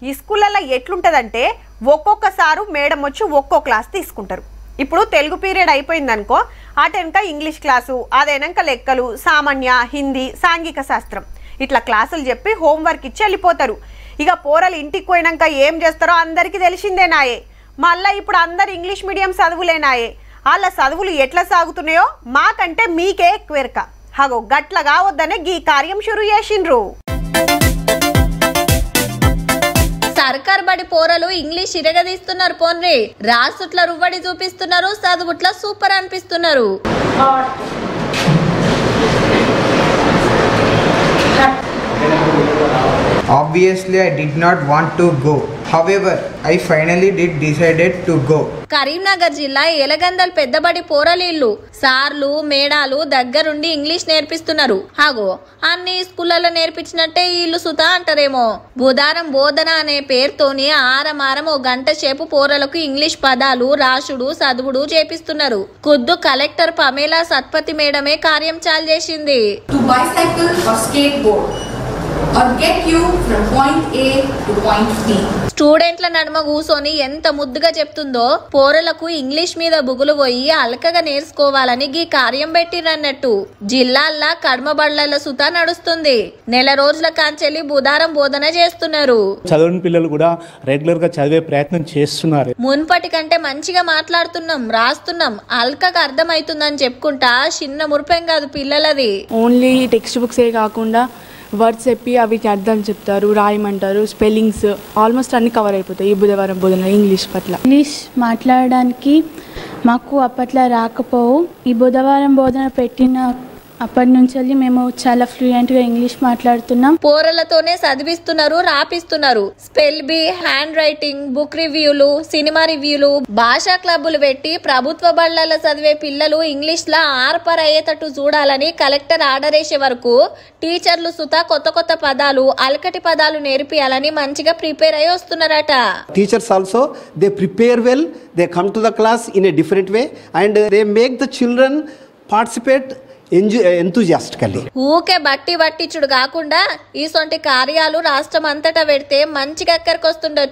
ఈ స్కూళ్ళల్లో ఎట్లుంటదంటే ఒక్కొక్కసారి మేడం వచ్చి ఒక్కో క్లాస్ తీసుకుంటారు. ఇప్పుడు తెలుగు పీరియడ్ అయిపోయిందనుకో, అటెనక ఇంగ్లీష్ క్లాసు, అదేనాక లెక్కలు, సామాన్య, హిందీ, సాంఘిక శాస్త్రం ఇట్లా క్లాసులు చెప్పి హోంవర్క్ ఇచ్చి వెళ్ళిపోతారు. ఇక పోరలు ఇంటికి పోయినాక ఏం చేస్తారో అందరికీ తెలిసిందేనాయే. మళ్ళీ ఇప్పుడు అందరు ఇంగ్లీష్ మీడియం చదువులేనాయే. వాళ్ళ చదువులు ఎట్లా సాగుతున్నాయో మాకంటే మీకే ఎక్కువెరక. హగో గట్ల కావద్దనే గీ కార్యం షురు చేసిండ్రు. సర్కార్ బడి పోరలు ఇంగ్లీష్ ఇరగదీస్తున్నారు. పోన్రి రాసుట్ల రువ్వడి చూపిస్తున్నారు, చదువుట్ల super అనిపిస్తున్నారు. Obviously, I did not want to go. However, I finally did decided to go. Karimnagar జిల్లా ఎలగందల్ పెద్దబడి పోరలీళ్ళు సార్లు మేడాలు దగ్గరుండి ఇంగ్లీష్ నేర్పిస్తున్నారు. హాగో అన్ని స్కూళ్ళలో నేర్పించినట్టే వీళ్ళు సుతా అంటారేమో. బుధారం బోధన అనే పేరుతోని ఆరమారం ఓ గంట సేపు పోరలకు ఇంగ్లీష్ పదాలు రాసుడు చదువుడు చేపిస్తున్నారు. ఖుద్దు కలెక్టర్ పమేలా సత్పతి మేడమే కార్యం చాలు చేసింది. or get you from point A to point B. స్టూడెంట్ల నడుమ కూసోని ఎంత ముద్దుగా చెప్తుందో పోరలకు ఇంగ్లీష్ మీద బుగులు పోయి అలకగా నేర్చుకోవాలని గీ కార్యం పెట్టిరన్నట్టు. జిల్లాల్లో కడమబళ్ల సుతా నడుస్తుంది. నెల రోజుల కాంచెల్లి బుధారం బోధన చేస్తున్నారు. చదువుని పిల్లలు కూడా రెగ్యులర్ గా చదివే ప్రయత్నం చేస్తున్నారు. మున్పటి కంటే మంచిగా మాట్లాడుతున్నాం, రాస్తున్నాం, అల్కగా అర్థమవుతుందని చెప్పుకుంటా చిన్న మురిపేం కాదు పిల్లలది. ఓన్లీ టెక్స్ట్ బుక్సే కాకుండా వర్డ్స్ చెప్పి అవికి అర్థం చెప్తారు, రాయమంటారు, స్పెల్లింగ్స్ ఆల్మోస్ట్ అన్ని కవర్ అయిపోతాయి ఈ బుధవారం బోధన ఇంగ్లీష్ పట్ల. ఇంగ్లీష్ మాట్లాడడానికి మాకు అప్పట్లో రాకపోవు. ఈ బుధవారం బోధన పెట్టిన అప్పటి నుంచి మేము చాలా ఫ్లూయెంట్గా ఇంగ్లీష్ మాట్లాడుతున్నాం. పోరలతోనే చదివిస్తున్నారు, రాపిస్తున్నారు. స్పెల్ బి, హ్యాండ్ రైటింగ్, బుక్ రివ్యూలు, సినిమా రివ్యూలు, భాషా క్లబ్బులు పెట్టి ప్రభుత్వ బళ్లలో చదివే పిల్లలు ఇంగ్లీష్ లా ఆర్పర్ అయ్యేటట్టు చూడాలని కలెక్టర్ ఆర్డర్ వేసే వరకు టీచర్లు సుతా కొత్త కొత్త పదాలు, అలకటి పదాలు నేర్పియాలని మంచిగా ప్రిపేర్ అయ్యి వస్తున్నారట. Teachers also they prepare well, they come to the class in a different way and they make the children participate enthusiastically. ఊకే బట్టి పట్టించుడు కాకుండా ఈ సొంటి కార్యాలు రాష్ట్రం అంతటా పెడితే మంచిగా ఎక్కడికి వస్తుండొచ్చు.